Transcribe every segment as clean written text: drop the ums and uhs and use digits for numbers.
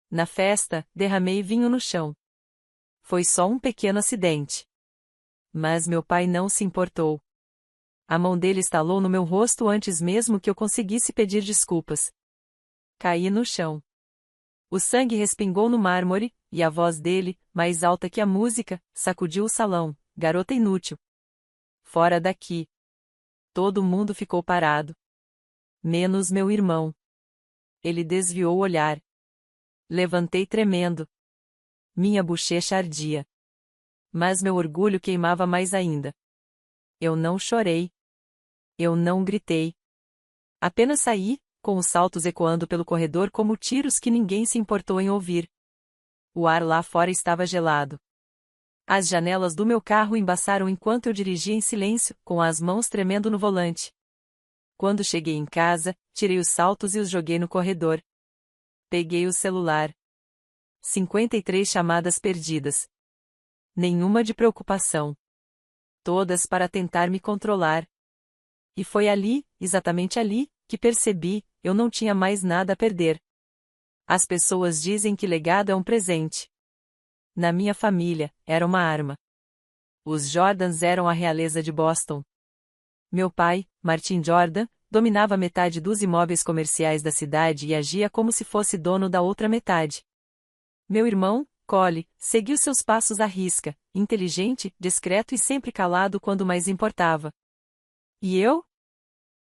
Na festa, derramei vinho no chão. Foi só um pequeno acidente. Mas meu pai não se importou. A mão dele estalou no meu rosto antes mesmo que eu conseguisse pedir desculpas. Caí no chão. O sangue respingou no mármore, e a voz dele, mais alta que a música, sacudiu o salão. Garota inútil. Fora daqui. Todo mundo ficou parado. Menos meu irmão. Ele desviou o olhar. Levantei tremendo. Minha bochecha ardia. Mas meu orgulho queimava mais ainda. Eu não chorei. Eu não gritei. Apenas saí, com os saltos ecoando pelo corredor como tiros que ninguém se importou em ouvir. O ar lá fora estava gelado. As janelas do meu carro embaçaram enquanto eu dirigia em silêncio, com as mãos tremendo no volante. Quando cheguei em casa, tirei os saltos e os joguei no corredor. Peguei o celular. 53 chamadas perdidas. Nenhuma de preocupação. Todas para tentar me controlar. E foi ali, exatamente ali, que percebi, eu não tinha mais nada a perder. As pessoas dizem que legado é um presente. Na minha família, era uma arma. Os Jordans eram a realeza de Boston. Meu pai, Martin Jordan, dominava metade dos imóveis comerciais da cidade e agia como se fosse dono da outra metade. Meu irmão, Cole, seguiu seus passos à risca, inteligente, discreto e sempre calado quando mais importava. E eu?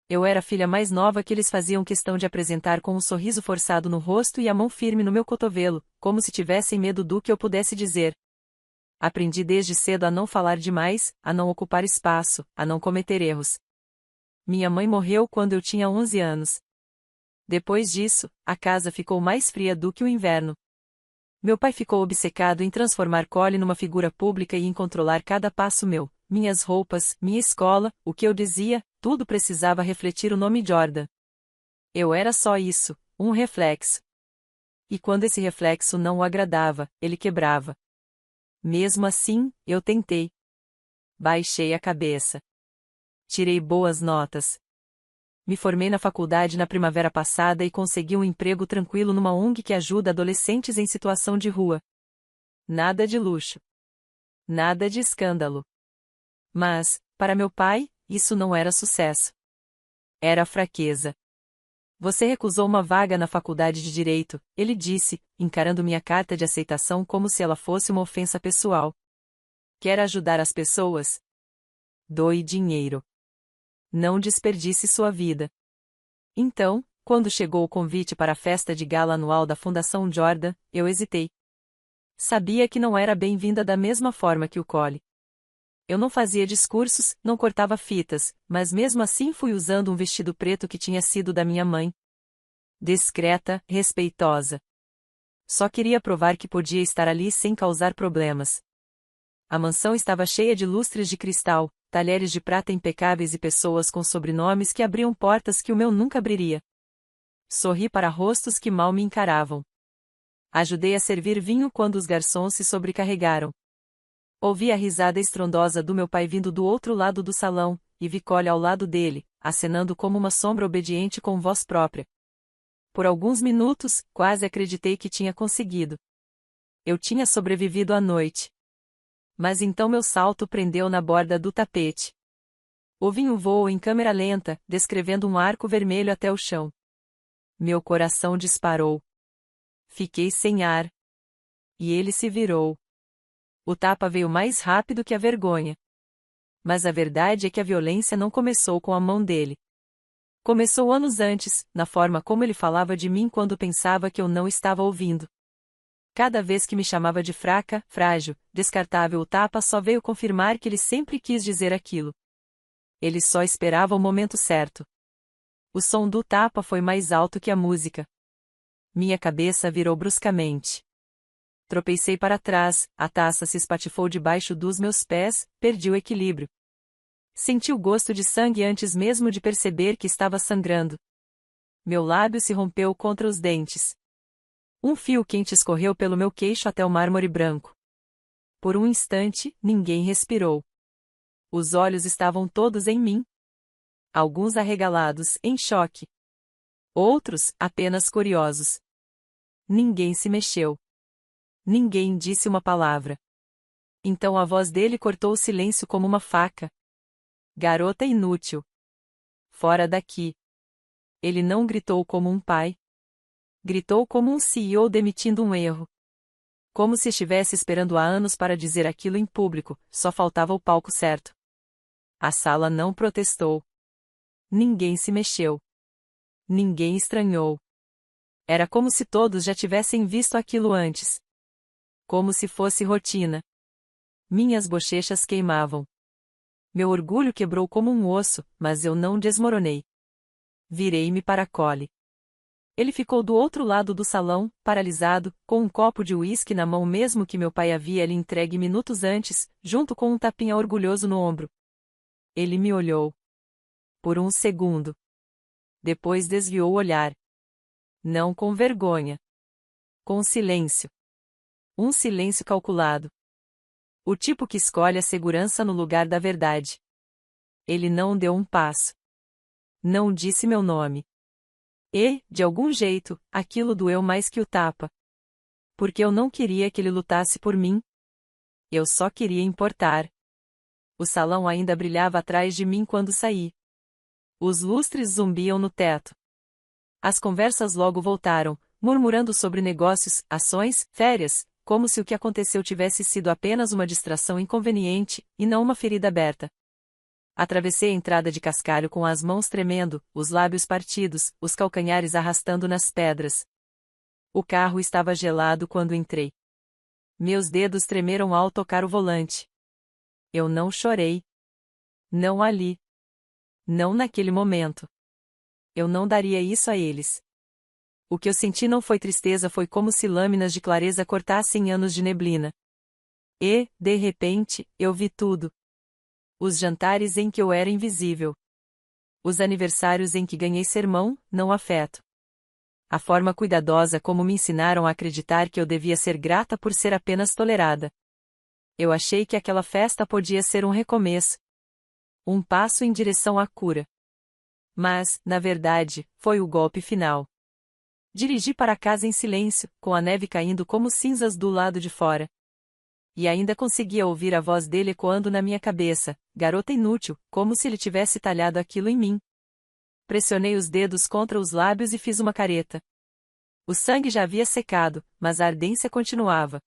Eu era a filha mais nova que eles faziam questão de apresentar com um sorriso forçado no rosto e a mão firme no meu cotovelo, como se tivessem medo do que eu pudesse dizer. Aprendi desde cedo a não falar demais, a não ocupar espaço, a não cometer erros. Minha mãe morreu quando eu tinha 11 anos. Depois disso, a casa ficou mais fria do que o inverno. Meu pai ficou obcecado em transformar Cole numa figura pública e em controlar cada passo meu, minhas roupas, minha escola, o que eu dizia, tudo precisava refletir o nome Jordan. Eu era só isso, um reflexo. E quando esse reflexo não o agradava, ele quebrava. Mesmo assim, eu tentei. Baixei a cabeça. Tirei boas notas. Me formei na faculdade na primavera passada e consegui um emprego tranquilo numa ONG que ajuda adolescentes em situação de rua. Nada de luxo. Nada de escândalo. Mas, para meu pai, isso não era sucesso. Era fraqueza. Você recusou uma vaga na faculdade de Direito, ele disse, encarando minha carta de aceitação como se ela fosse uma ofensa pessoal. Quer ajudar as pessoas? Doe dinheiro. Não desperdice sua vida. Então, quando chegou o convite para a festa de gala anual da Fundação Jordan, eu hesitei. Sabia que não era bem-vinda da mesma forma que o Cole. Eu não fazia discursos, não cortava fitas, mas mesmo assim fui usando um vestido preto que tinha sido da minha mãe. Discreta, respeitosa. Só queria provar que podia estar ali sem causar problemas. A mansão estava cheia de lustres de cristal, talheres de prata impecáveis e pessoas com sobrenomes que abriam portas que o meu nunca abriria. Sorri para rostos que mal me encaravam. Ajudei a servir vinho quando os garçons se sobrecarregaram. Ouvi a risada estrondosa do meu pai vindo do outro lado do salão, e vi Cole ao lado dele, acenando como uma sombra obediente com voz própria. Por alguns minutos, quase acreditei que tinha conseguido. Eu tinha sobrevivido à noite. Mas então meu salto prendeu na borda do tapete. O vinho voou em câmera lenta, descrevendo um arco vermelho até o chão. Meu coração disparou. Fiquei sem ar. E ele se virou. O tapa veio mais rápido que a vergonha. Mas a verdade é que a violência não começou com a mão dele. Começou anos antes, na forma como ele falava de mim quando pensava que eu não estava ouvindo. Cada vez que me chamava de fraca, frágil, descartável, o tapa só veio confirmar que ele sempre quis dizer aquilo. Ele só esperava o momento certo. O som do tapa foi mais alto que a música. Minha cabeça virou bruscamente. Tropecei para trás, a taça se espatifou debaixo dos meus pés, perdi o equilíbrio. Senti o gosto de sangue antes mesmo de perceber que estava sangrando. Meu lábio se rompeu contra os dentes. Um fio quente escorreu pelo meu queixo até o mármore branco. Por um instante, ninguém respirou. Os olhos estavam todos em mim. Alguns arregalados, em choque. Outros, apenas curiosos. Ninguém se mexeu. Ninguém disse uma palavra. Então a voz dele cortou o silêncio como uma faca. Garota inútil. Fora daqui. Ele não gritou como um pai. Gritou como um CEO demitindo um erro. Como se estivesse esperando há anos para dizer aquilo em público, só faltava o palco certo. A sala não protestou. Ninguém se mexeu. Ninguém estranhou. Era como se todos já tivessem visto aquilo antes. Como se fosse rotina. Minhas bochechas queimavam. Meu orgulho quebrou como um osso, mas eu não desmoronei. Virei-me para Cole. Ele ficou do outro lado do salão, paralisado, com um copo de uísque na mão mesmo que meu pai havia lhe entregue minutos antes, junto com um tapinha orgulhoso no ombro. Ele me olhou. Por um segundo. Depois desviou o olhar. Não com vergonha. Com silêncio. Um silêncio calculado. O tipo que escolhe a segurança no lugar da verdade. Ele não deu um passo. Não disse meu nome. E, de algum jeito, aquilo doeu mais que o tapa. Porque eu não queria que ele lutasse por mim. Eu só queria importar. O salão ainda brilhava atrás de mim quando saí. Os lustres zumbiam no teto. As conversas logo voltaram, murmurando sobre negócios, ações, férias, como se o que aconteceu tivesse sido apenas uma distração inconveniente, e não uma ferida aberta. Atravessei a entrada de cascalho com as mãos tremendo, os lábios partidos, os calcanhares arrastando nas pedras. O carro estava gelado quando entrei. Meus dedos tremeram ao tocar o volante. Eu não chorei. Não ali. Não naquele momento. Eu não daria isso a eles. O que eu senti não foi tristeza, foi como se lâminas de clareza cortassem anos de neblina. E, de repente, eu vi tudo. Os jantares em que eu era invisível. Os aniversários em que ganhei sermão, não afeto. A forma cuidadosa como me ensinaram a acreditar que eu devia ser grata por ser apenas tolerada. Eu achei que aquela festa podia ser um recomeço. Um passo em direção à cura. Mas, na verdade, foi o golpe final. Dirigi para casa em silêncio, com a neve caindo como cinzas do lado de fora. E ainda conseguia ouvir a voz dele ecoando na minha cabeça, garota inútil, como se ele tivesse talhado aquilo em mim. Pressionei os dedos contra os lábios e fiz uma careta. O sangue já havia secado, mas a ardência continuava.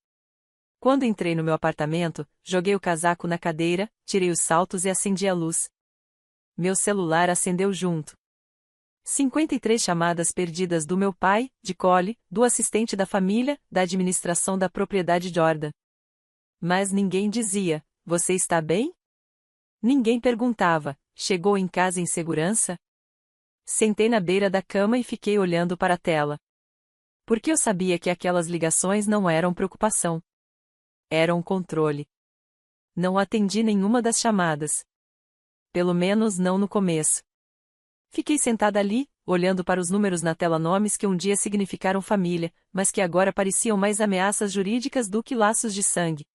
Quando entrei no meu apartamento, joguei o casaco na cadeira, tirei os saltos e acendi a luz. Meu celular acendeu junto. 53 chamadas perdidas do meu pai, de Cole, do assistente da família, da administração da propriedade Jordan. Mas ninguém dizia, você está bem? Ninguém perguntava, chegou em casa em segurança? Sentei na beira da cama e fiquei olhando para a tela. Porque eu sabia que aquelas ligações não eram preocupação. Eram controle. Não atendi nenhuma das chamadas. Pelo menos não no começo. Fiquei sentada ali, olhando para os números na tela, nomes que um dia significaram família, mas que agora pareciam mais ameaças jurídicas do que laços de sangue.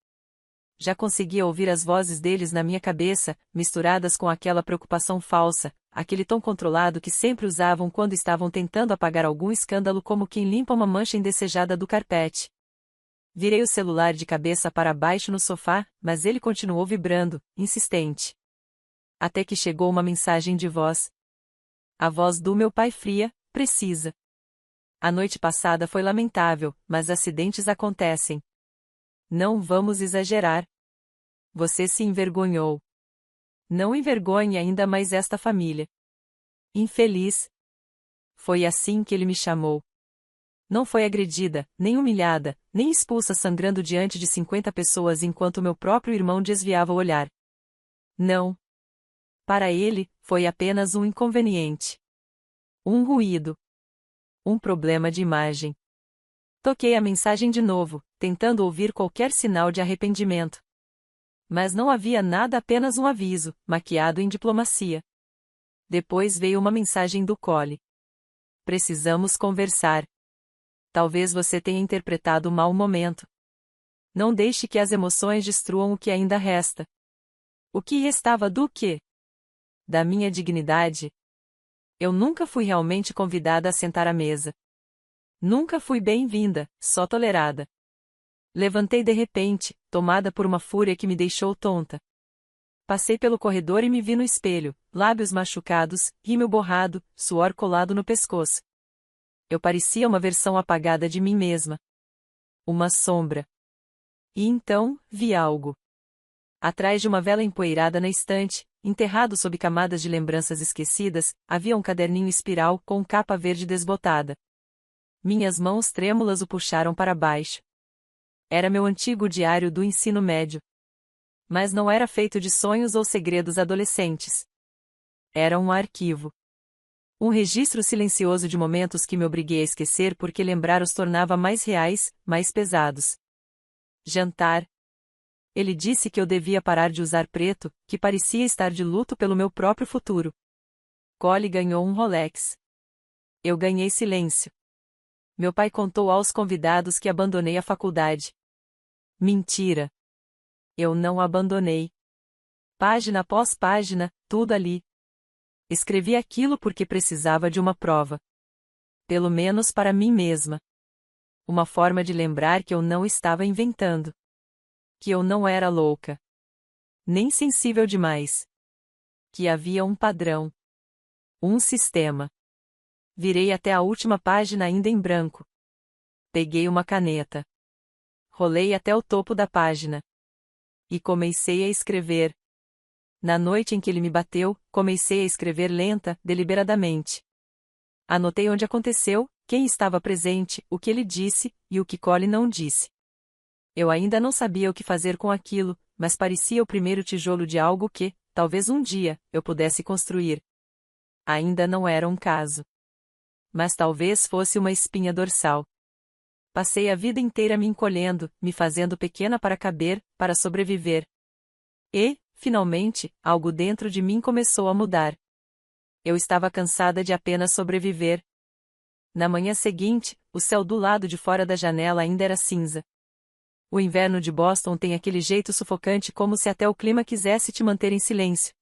Já conseguia ouvir as vozes deles na minha cabeça, misturadas com aquela preocupação falsa, aquele tom controlado que sempre usavam quando estavam tentando apagar algum escândalo, como quem limpa uma mancha indesejada do carpete. Virei o celular de cabeça para baixo no sofá, mas ele continuou vibrando, insistente. Até que chegou uma mensagem de voz. A voz do meu pai, fria, precisa. A noite passada foi lamentável, mas acidentes acontecem. Não vamos exagerar. Você se envergonhou. Não envergonhe ainda mais esta família. Infeliz. Foi assim que ele me chamou. Não foi agredida, nem humilhada, nem expulsa sangrando diante de 50 pessoas enquanto meu próprio irmão desviava o olhar. Não. Para ele, foi apenas um inconveniente. Um ruído. Um problema de imagem. Toquei a mensagem de novo, tentando ouvir qualquer sinal de arrependimento. Mas não havia nada, apenas um aviso, maquiado em diplomacia. Depois veio uma mensagem do Cole. Precisamos conversar. Talvez você tenha interpretado mal o momento. Não deixe que as emoções destruam o que ainda resta. O que restava do quê? Da minha dignidade. Eu nunca fui realmente convidada a sentar à mesa. Nunca fui bem-vinda, só tolerada. Levantei de repente, tomada por uma fúria que me deixou tonta. Passei pelo corredor e me vi no espelho, lábios machucados, rímel borrado, suor colado no pescoço. Eu parecia uma versão apagada de mim mesma. Uma sombra. E então, vi algo. Atrás de uma vela empoeirada na estante, enterrado sob camadas de lembranças esquecidas, havia um caderninho espiral com capa verde desbotada. Minhas mãos trêmulas o puxaram para baixo. Era meu antigo diário do ensino médio. Mas não era feito de sonhos ou segredos adolescentes. Era um arquivo. Um registro silencioso de momentos que me obriguei a esquecer porque lembrar os tornava mais reais, mais pesados. Jantar. Ele disse que eu devia parar de usar preto, que parecia estar de luto pelo meu próprio futuro. Cole ganhou um Rolex. Eu ganhei silêncio. Meu pai contou aos convidados que abandonei a faculdade. Mentira. Eu não abandonei. Página após página, tudo ali. Escrevi aquilo porque precisava de uma prova. Pelo menos para mim mesma. Uma forma de lembrar que eu não estava inventando. Que eu não era louca. Nem sensível demais. Que havia um padrão. Um sistema. Virei até a última página ainda em branco. Peguei uma caneta. Rolei até o topo da página. E comecei a escrever. Na noite em que ele me bateu, comecei a escrever lenta, deliberadamente. Anotei onde aconteceu, quem estava presente, o que ele disse, e o que Cole não disse. Eu ainda não sabia o que fazer com aquilo, mas parecia o primeiro tijolo de algo que, talvez um dia, eu pudesse construir. Ainda não era um caso. Mas talvez fosse uma espinha dorsal. Passei a vida inteira me encolhendo, me fazendo pequena para caber, para sobreviver. E, finalmente, algo dentro de mim começou a mudar. Eu estava cansada de apenas sobreviver. Na manhã seguinte, o céu do lado de fora da janela ainda era cinza. O inverno de Boston tem aquele jeito sufocante como se até o clima quisesse te manter em silêncio.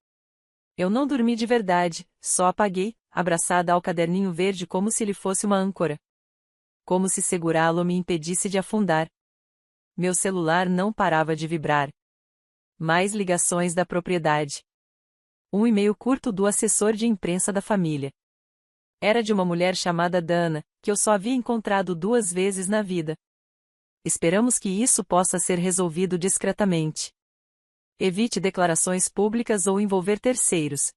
Eu não dormi de verdade, só apaguei, abraçada ao caderninho verde como se ele fosse uma âncora. Como se segurá-lo me impedisse de afundar. Meu celular não parava de vibrar. Mais ligações da propriedade. Um e-mail curto do assessor de imprensa da família. Era de uma mulher chamada Dana, que eu só havia encontrado 2 vezes na vida. Esperamos que isso possa ser resolvido discretamente. Evite declarações públicas ou envolver terceiros.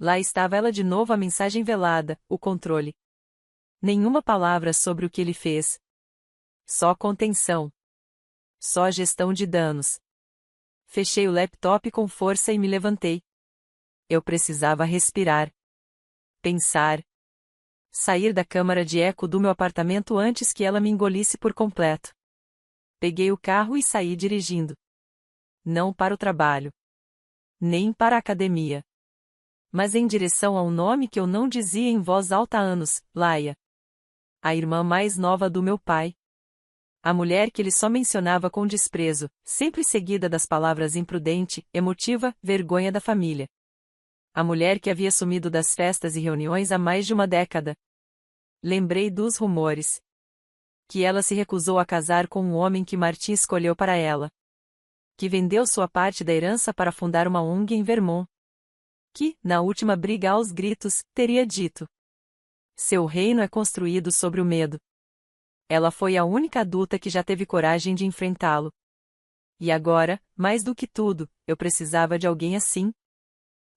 Lá estava ela de novo, a mensagem velada, o controle. Nenhuma palavra sobre o que ele fez. Só contenção. Só gestão de danos. Fechei o laptop com força e me levantei. Eu precisava respirar. Pensar. Sair da câmara de eco do meu apartamento antes que ela me engolisse por completo. Peguei o carro e saí dirigindo. Não para o trabalho. Nem para a academia. Mas em direção a um nome que eu não dizia em voz alta há anos, Laia. A irmã mais nova do meu pai. A mulher que ele só mencionava com desprezo, sempre seguida das palavras imprudente, emotiva, vergonha da família. A mulher que havia sumido das festas e reuniões há mais de uma década. Lembrei dos rumores. Que ela se recusou a casar com um homem que Martin escolheu para ela. Que vendeu sua parte da herança para fundar uma ONG em Vermont. Que, na última briga aos gritos, teria dito: seu reino é construído sobre o medo. Ela foi a única adulta que já teve coragem de enfrentá-lo. E agora, mais do que tudo, eu precisava de alguém assim.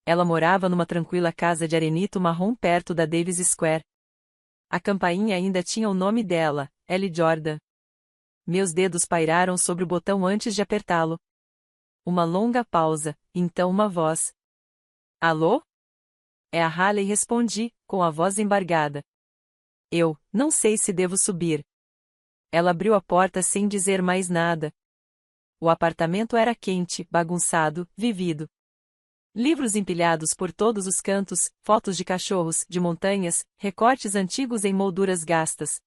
Ela morava numa tranquila casa de arenito marrom perto da Davis Square. A campainha ainda tinha o nome dela, Ellie Jordan. Meus dedos pairaram sobre o botão antes de apertá-lo. Uma longa pausa, então uma voz. Alô? É a Haley, respondi, com a voz embargada. Eu, não sei se devo subir. Ela abriu a porta sem dizer mais nada. O apartamento era quente, bagunçado, vivido. Livros empilhados por todos os cantos, fotos de cachorros, de montanhas, recortes antigos em molduras gastas.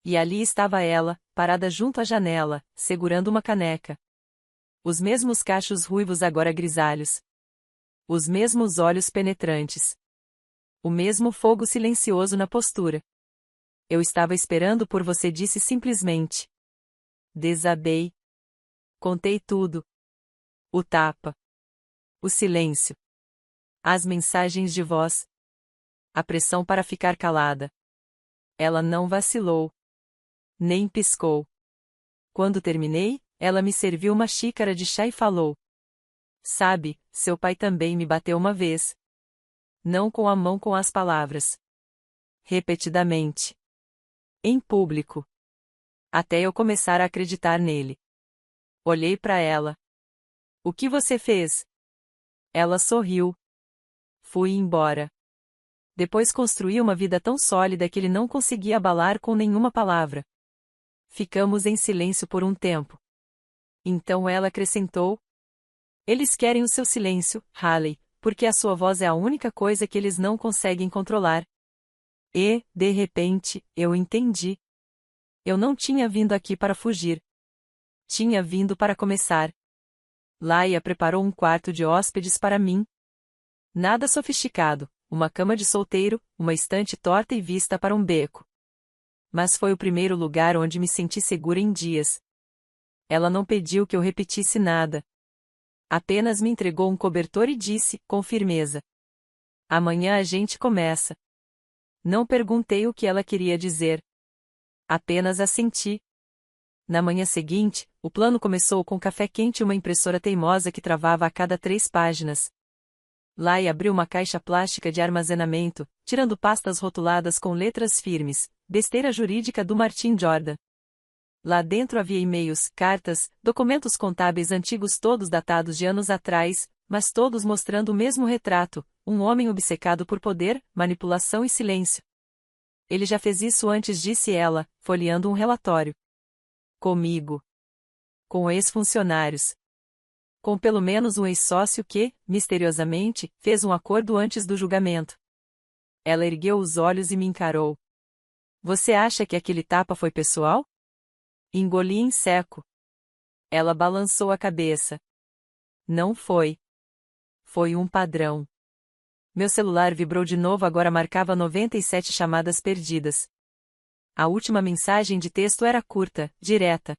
E ali estava ela, parada junto à janela, segurando uma caneca. Os mesmos cachos ruivos agora grisalhos. Os mesmos olhos penetrantes. O mesmo fogo silencioso na postura. Eu estava esperando por você, disse simplesmente. Desabei. Contei tudo. O tapa. O silêncio. As mensagens de voz. A pressão para ficar calada. Ela não vacilou. Nem piscou. Quando terminei, ela me serviu uma xícara de chá e falou: Sabe, seu pai também me bateu uma vez. Não com a mão, com as palavras. Repetidamente. Em público. Até eu começar a acreditar nele. Olhei para ela. O que você fez? Ela sorriu. Fui embora. Depois construí uma vida tão sólida que ele não conseguia abalar com nenhuma palavra. Ficamos em silêncio por um tempo. Então ela acrescentou: Eles querem o seu silêncio, Haley, porque a sua voz é a única coisa que eles não conseguem controlar. E, de repente, eu entendi. Eu não tinha vindo aqui para fugir. Tinha vindo para começar. Laia preparou um quarto de hóspedes para mim. Nada sofisticado, uma cama de solteiro, uma estante torta e vista para um beco. Mas foi o primeiro lugar onde me senti segura em dias. Ela não pediu que eu repetisse nada. Apenas me entregou um cobertor e disse, com firmeza: Amanhã a gente começa. Não perguntei o que ela queria dizer. Apenas assenti. Na manhã seguinte, o plano começou com café quente e uma impressora teimosa que travava a cada 3 páginas. Lai abriu uma caixa plástica de armazenamento, tirando pastas rotuladas com letras firmes, besteira jurídica do Martin Jordan. Lá dentro havia e-mails, cartas, documentos contábeis antigos, todos datados de anos atrás, mas todos mostrando o mesmo retrato: um homem obcecado por poder, manipulação e silêncio. Ele já fez isso antes, disse ela, folheando um relatório. Comigo. Com ex-funcionários. Com pelo menos um ex-sócio que, misteriosamente, fez um acordo antes do julgamento. Ela ergueu os olhos e me encarou. Você acha que aquele tapa foi pessoal? Engoli em seco. Ela balançou a cabeça. Não foi. Foi um padrão. Meu celular vibrou de novo, agora marcava 97 chamadas perdidas. A última mensagem de texto era curta, direta.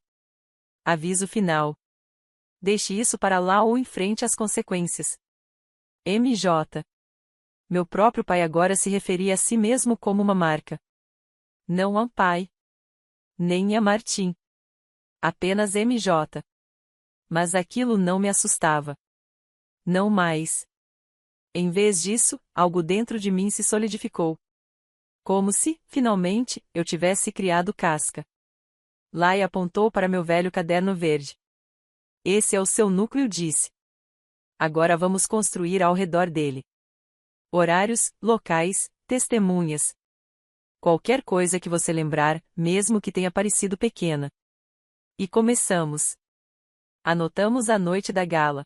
Aviso final. Deixe isso para lá ou enfrente as consequências. MJ. Meu próprio pai agora se referia a si mesmo como uma marca. Não a pai. Nem a Martim. Apenas MJ. Mas aquilo não me assustava. Não mais. Em vez disso, algo dentro de mim se solidificou. Como se, finalmente, eu tivesse criado casca. Lai apontou para meu velho caderno verde. Esse é o seu núcleo, disse. Agora vamos construir ao redor dele. Horários, locais, testemunhas. Qualquer coisa que você lembrar, mesmo que tenha parecido pequena. E começamos. Anotamos a noite da gala.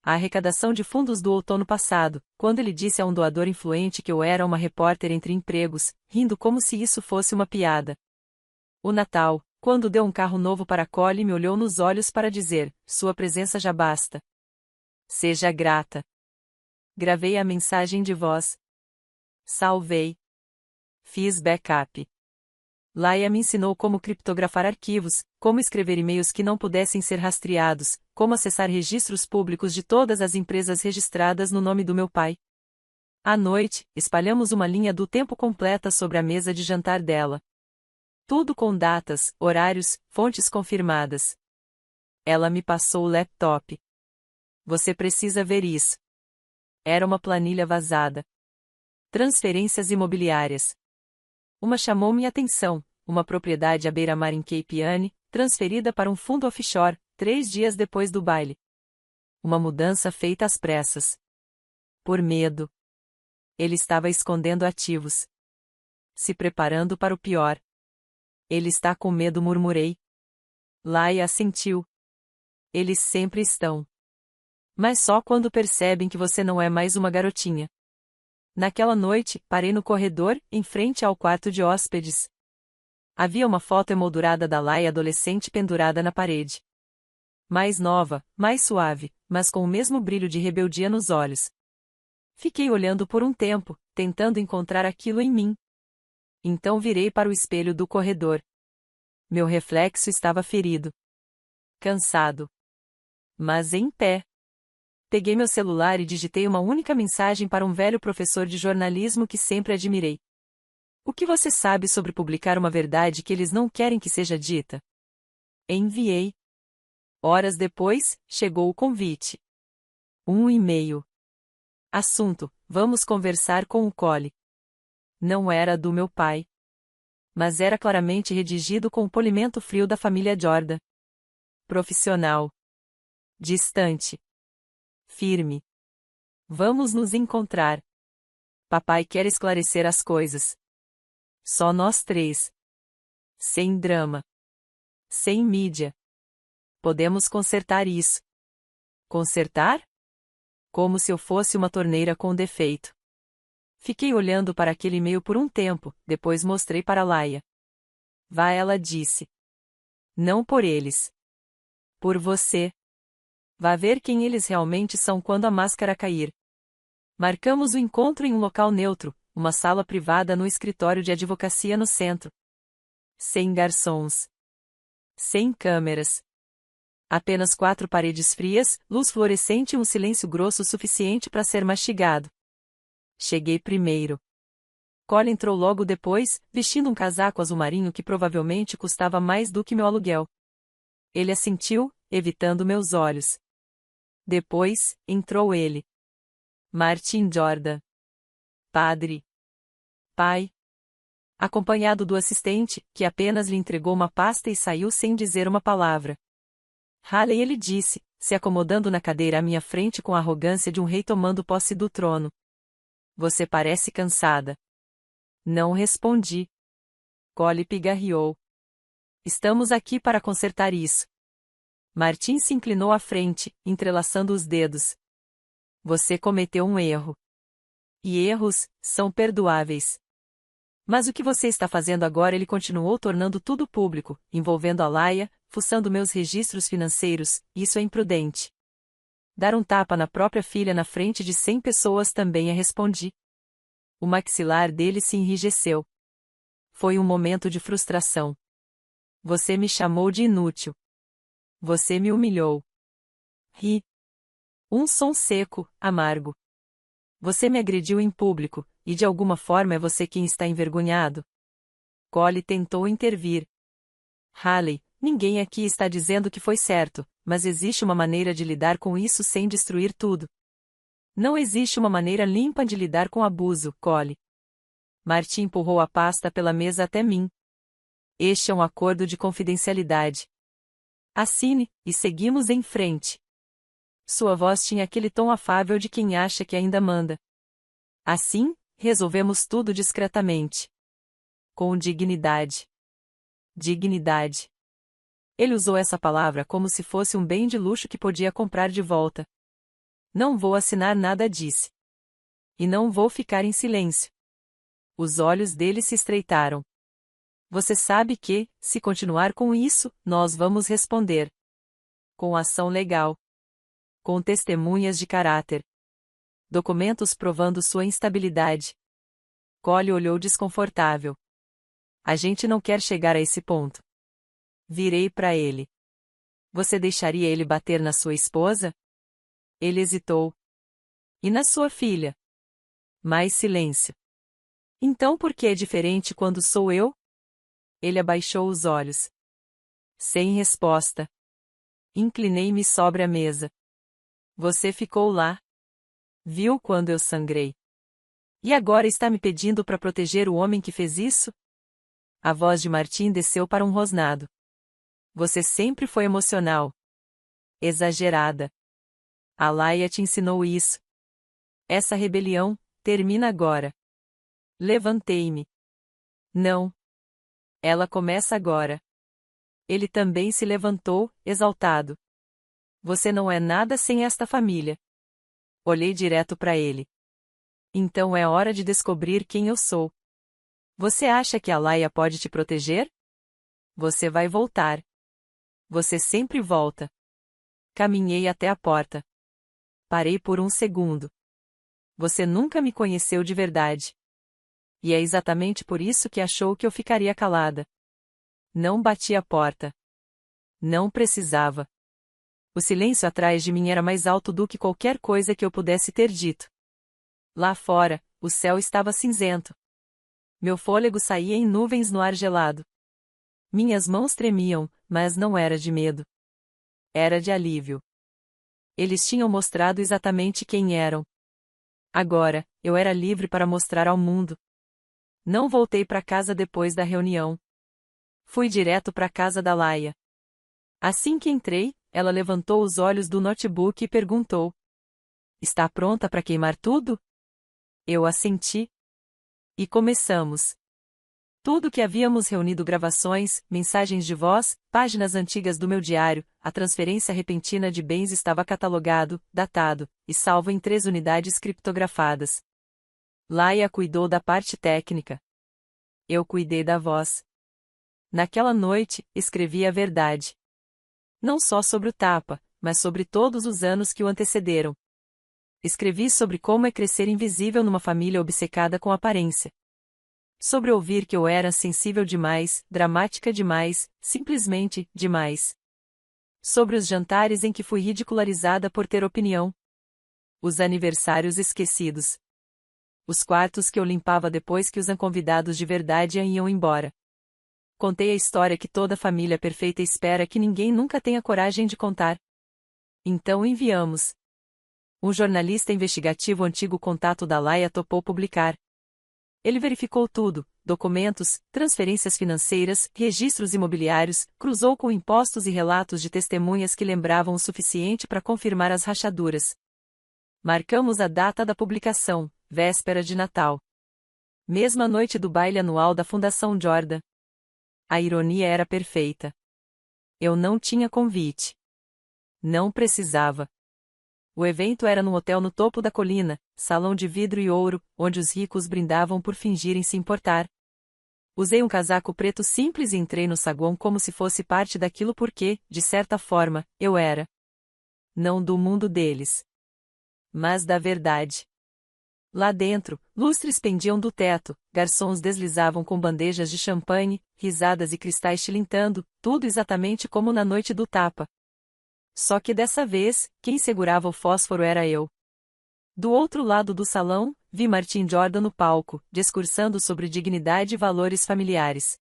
A arrecadação de fundos do outono passado, quando ele disse a um doador influente que eu era uma repórter entre empregos, rindo como se isso fosse uma piada. O Natal, quando deu um carro novo para Cole e me olhou nos olhos para dizer: Sua presença já basta. Seja grata. Gravei a mensagem de voz. Salvei. Fiz backup. Laia me ensinou como criptografar arquivos, como escrever e-mails que não pudessem ser rastreados, como acessar registros públicos de todas as empresas registradas no nome do meu pai. À noite, espalhamos uma linha do tempo completa sobre a mesa de jantar dela. Tudo com datas, horários, fontes confirmadas. Ela me passou o laptop. Você precisa ver isso. Era uma planilha vazada. Transferências imobiliárias. Uma chamou minha atenção, uma propriedade à beira-mar em Cape Ann, transferida para um fundo offshore, 3 dias depois do baile. Uma mudança feita às pressas. Por medo. Ele estava escondendo ativos. Se preparando para o pior. Ele está com medo, murmurei. Laia assentiu. Eles sempre estão. Mas só quando percebem que você não é mais uma garotinha. Naquela noite, parei no corredor, em frente ao quarto de hóspedes. Havia uma foto emoldurada da Laia adolescente pendurada na parede. Mais nova, mais suave, mas com o mesmo brilho de rebeldia nos olhos. Fiquei olhando por um tempo, tentando encontrar aquilo em mim. Então virei para o espelho do corredor. Meu reflexo estava ferido. Cansado. Mas em pé. Peguei meu celular e digitei uma única mensagem para um velho professor de jornalismo que sempre admirei. O que você sabe sobre publicar uma verdade que eles não querem que seja dita? Enviei. Horas depois, chegou o convite. Um e-mail. Assunto: vamos conversar com o Cole. Não era do meu pai. Mas era claramente redigido com o polimento frio da família Jordan. Profissional. Distante. Firme. Vamos nos encontrar. Papai quer esclarecer as coisas. Só nós três. Sem drama. Sem mídia. Podemos consertar isso. Consertar? Como se eu fosse uma torneira com defeito. Fiquei olhando para aquele e-mail por um tempo, depois mostrei para Laia. Vá, ela disse. Não por eles. Por você. Vá ver quem eles realmente são quando a máscara cair. Marcamos o encontro em um local neutro, uma sala privada no escritório de advocacia no centro. Sem garçons. Sem câmeras. Apenas 4 paredes frias, luz fluorescente e um silêncio grosso suficiente para ser mastigado. Cheguei primeiro. Cole entrou logo depois, vestindo um casaco azul marinho que provavelmente custava mais do que meu aluguel. Ele assentiu, evitando meus olhos. Depois, entrou ele. Martin Jordan. Padre. Pai. Acompanhado do assistente, que apenas lhe entregou uma pasta e saiu sem dizer uma palavra. Haley, ele disse, se acomodando na cadeira à minha frente com a arrogância de um rei tomando posse do trono. Você parece cansada. Não respondi. Cole pigarreou. Estamos aqui para consertar isso. Martin se inclinou à frente, entrelaçando os dedos. Você cometeu um erro. E erros são perdoáveis. Mas o que você está fazendo agora? Ele continuou, tornando tudo público, envolvendo a Laia, fuçando meus registros financeiros. Isso é imprudente. Dar um tapa na própria filha na frente de 100 pessoas também, respondi. O maxilar dele se enrijeceu. Foi um momento de frustração. Você me chamou de inútil. Você me humilhou. Ri. Um som seco, amargo. Você me agrediu em público, e de alguma forma é você quem está envergonhado. Cole tentou intervir. Haley, ninguém aqui está dizendo que foi certo, mas existe uma maneira de lidar com isso sem destruir tudo. Não existe uma maneira limpa de lidar com abuso, Cole. Martin empurrou a pasta pela mesa até mim. Este é um acordo de confidencialidade. Assine, e seguimos em frente. Sua voz tinha aquele tom afável de quem acha que ainda manda. Assim, resolvemos tudo discretamente. Com dignidade. Dignidade. Ele usou essa palavra como se fosse um bem de luxo que podia comprar de volta. Não vou assinar nada, disse. E não vou ficar em silêncio. Os olhos dele se estreitaram. Você sabe que, se continuar com isso, nós vamos responder. Com ação legal. Com testemunhas de caráter. Documentos provando sua instabilidade. Cole olhou desconfortável. A gente não quer chegar a esse ponto. Virei para ele. Você deixaria ele bater na sua esposa? Ele hesitou. E na sua filha? Mais silêncio. Então por que é diferente quando sou eu? Ele abaixou os olhos. Sem resposta. Inclinei-me sobre a mesa. Você ficou lá. Viu quando eu sangrei. E agora está me pedindo para proteger o homem que fez isso? A voz de Martin desceu para um rosnado. Você sempre foi emocional. Exagerada. A Laia te ensinou isso. Essa rebelião termina agora. Levantei-me. Não. Ela começa agora. Ele também se levantou, exaltado. Você não é nada sem esta família. Olhei direto para ele. Então é hora de descobrir quem eu sou. Você acha que a Laia pode te proteger? Você vai voltar. Você sempre volta. Caminhei até a porta. Parei por um segundo. Você nunca me conheceu de verdade. E é exatamente por isso que achou que eu ficaria calada. Não bati a porta. Não precisava. O silêncio atrás de mim era mais alto do que qualquer coisa que eu pudesse ter dito. Lá fora, o céu estava cinzento. Meu fôlego saía em nuvens no ar gelado. Minhas mãos tremiam, mas não era de medo. Era de alívio. Eles tinham mostrado exatamente quem eram. Agora, eu era livre para mostrar ao mundo. Não voltei para casa depois da reunião. Fui direto para a casa da Laia. Assim que entrei, ela levantou os olhos do notebook e perguntou: "Está pronta para queimar tudo?" Eu assenti. E começamos. Tudo que havíamos reunido, gravações, mensagens de voz, páginas antigas do meu diário, a transferência repentina de bens, estava catalogado, datado, e salvo em 3 unidades criptografadas. Laia cuidou da parte técnica. Eu cuidei da voz. Naquela noite, escrevi a verdade. Não só sobre o tapa, mas sobre todos os anos que o antecederam. Escrevi sobre como é crescer invisível numa família obcecada com aparência. Sobre ouvir que eu era sensível demais, dramática demais, simplesmente demais. Sobre os jantares em que fui ridicularizada por ter opinião. Os aniversários esquecidos. Os quartos que eu limpava depois que os convidados de verdade iam embora. Contei a história que toda família perfeita espera que ninguém nunca tenha coragem de contar. Então enviamos. Um jornalista investigativo, antigo contato da Laia, topou publicar. Ele verificou tudo: documentos, transferências financeiras, registros imobiliários, cruzou com impostos e relatos de testemunhas que lembravam o suficiente para confirmar as rachaduras. Marcamos a data da publicação, véspera de Natal. Mesma noite do baile anual da Fundação Jordan. A ironia era perfeita. Eu não tinha convite. Não precisava. O evento era num hotel no topo da colina, salão de vidro e ouro, onde os ricos brindavam por fingirem se importar. Usei um casaco preto simples e entrei no saguão como se fosse parte daquilo porque, de certa forma, eu era. Não do mundo deles, mas da verdade. Lá dentro, lustres pendiam do teto, garçons deslizavam com bandejas de champanhe, risadas e cristais tilintando, tudo exatamente como na noite do tapa. Só que dessa vez, quem segurava o fósforo era eu. Do outro lado do salão, vi Martin Jordan no palco, discursando sobre dignidade e valores familiares.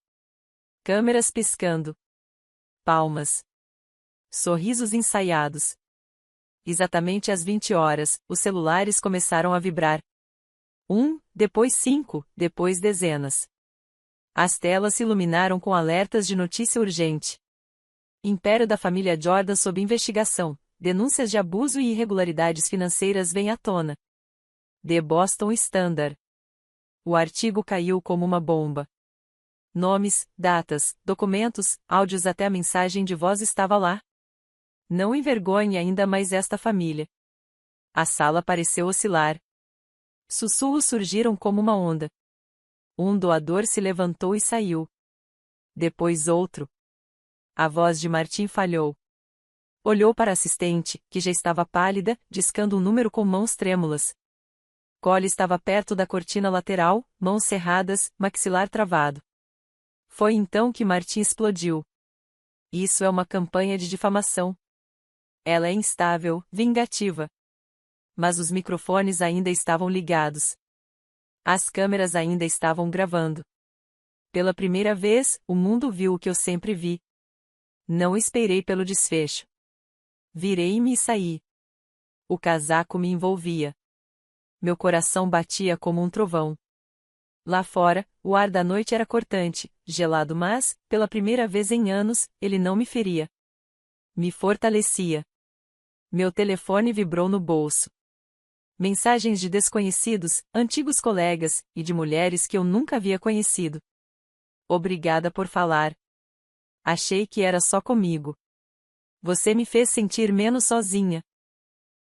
Câmeras piscando. Palmas. Sorrisos ensaiados. Exatamente às 20 horas, os celulares começaram a vibrar. 1, depois 5, depois dezenas. As telas se iluminaram com alertas de notícia urgente. Império da família Jordan sob investigação. Denúncias de abuso e irregularidades financeiras vêm à tona. The Boston Standard. O artigo caiu como uma bomba. Nomes, datas, documentos, áudios, até a mensagem de voz estava lá. Não envergonhe ainda mais esta família. A sala pareceu oscilar. Sussurros surgiram como uma onda. Um doador se levantou e saiu. Depois outro. A voz de Martin falhou. Olhou para a assistente, que já estava pálida, discando um número com mãos trêmulas. Cole estava perto da cortina lateral, mãos cerradas, maxilar travado. Foi então que Martin explodiu. Isso é uma campanha de difamação. Ela é instável, vingativa. Mas os microfones ainda estavam ligados. As câmeras ainda estavam gravando. Pela primeira vez, o mundo viu o que eu sempre vi. Não esperei pelo desfecho. Virei-me e saí. O casaco me envolvia. Meu coração batia como um trovão. Lá fora, o ar da noite era cortante, gelado, mas, pela primeira vez em anos, ele não me feria. Me fortalecia. Meu telefone vibrou no bolso. Mensagens de desconhecidos, antigos colegas, e de mulheres que eu nunca havia conhecido. Obrigada por falar. Achei que era só comigo. Você me fez sentir menos sozinha.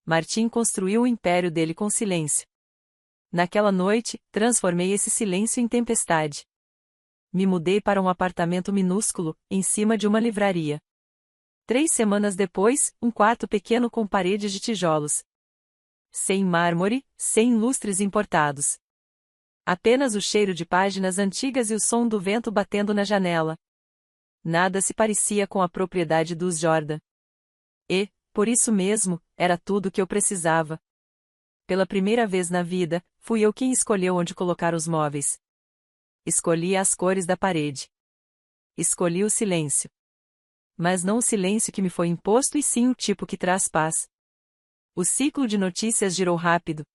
Martin construiu o império dele com silêncio. Naquela noite, transformei esse silêncio em tempestade. Me mudei para um apartamento minúsculo, em cima de uma livraria. 3 semanas depois, um quarto pequeno com paredes de tijolos. Sem mármore, sem lustres importados. Apenas o cheiro de páginas antigas e o som do vento batendo na janela. Nada se parecia com a propriedade dos Jordan. E, por isso mesmo, era tudo o que eu precisava. Pela primeira vez na vida, fui eu quem escolheu onde colocar os móveis. Escolhi as cores da parede. Escolhi o silêncio. Mas não o silêncio que me foi imposto e sim o tipo que traz paz. O ciclo de notícias girou rápido.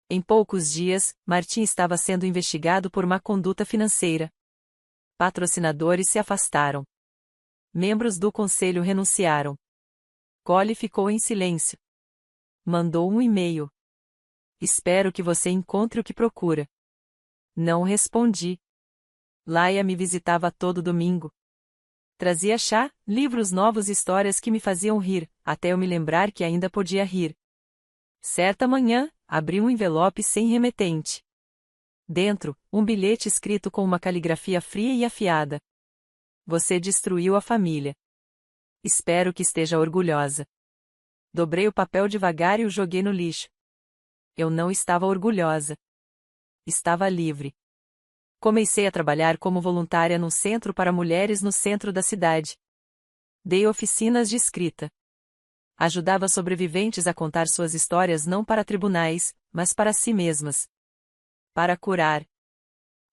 Em poucos dias, Martim estava sendo investigado por má conduta financeira. Patrocinadores se afastaram. Membros do conselho renunciaram. Cole ficou em silêncio. Mandou um e-mail. Espero que você encontre o que procura. Não respondi. Laia me visitava todo domingo. Trazia chá, livros novos e histórias que me faziam rir, até eu me lembrar que ainda podia rir. Certa manhã, abri um envelope sem remetente. Dentro, um bilhete escrito com uma caligrafia fria e afiada. Você destruiu a família. Espero que esteja orgulhosa. Dobrei o papel devagar e o joguei no lixo. Eu não estava orgulhosa. Estava livre. Comecei a trabalhar como voluntária num centro para mulheres no centro da cidade. Dei oficinas de escrita. Ajudava sobreviventes a contar suas histórias não para tribunais, mas para si mesmas. Para curar.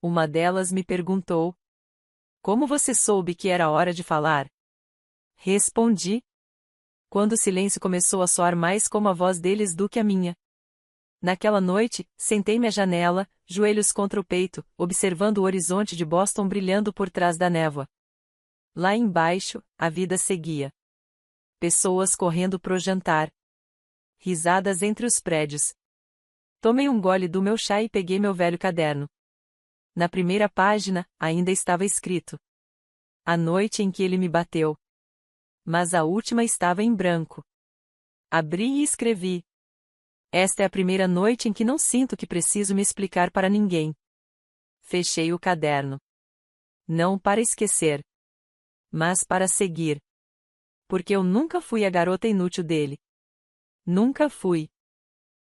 Uma delas me perguntou: como você soube que era hora de falar? Respondi. Quando o silêncio começou a soar mais como a voz deles do que a minha. Naquela noite, sentei-me à janela, joelhos contra o peito, observando o horizonte de Boston brilhando por trás da névoa. Lá embaixo, a vida seguia. Pessoas correndo pro jantar. Risadas entre os prédios. Tomei um gole do meu chá e peguei meu velho caderno. Na primeira página, ainda estava escrito: a noite em que ele me bateu. Mas a última estava em branco. Abri e escrevi: esta é a primeira noite em que não sinto que preciso me explicar para ninguém. Fechei o caderno. Não para esquecer, mas para seguir. Porque eu nunca fui a garota inútil dele. Nunca fui.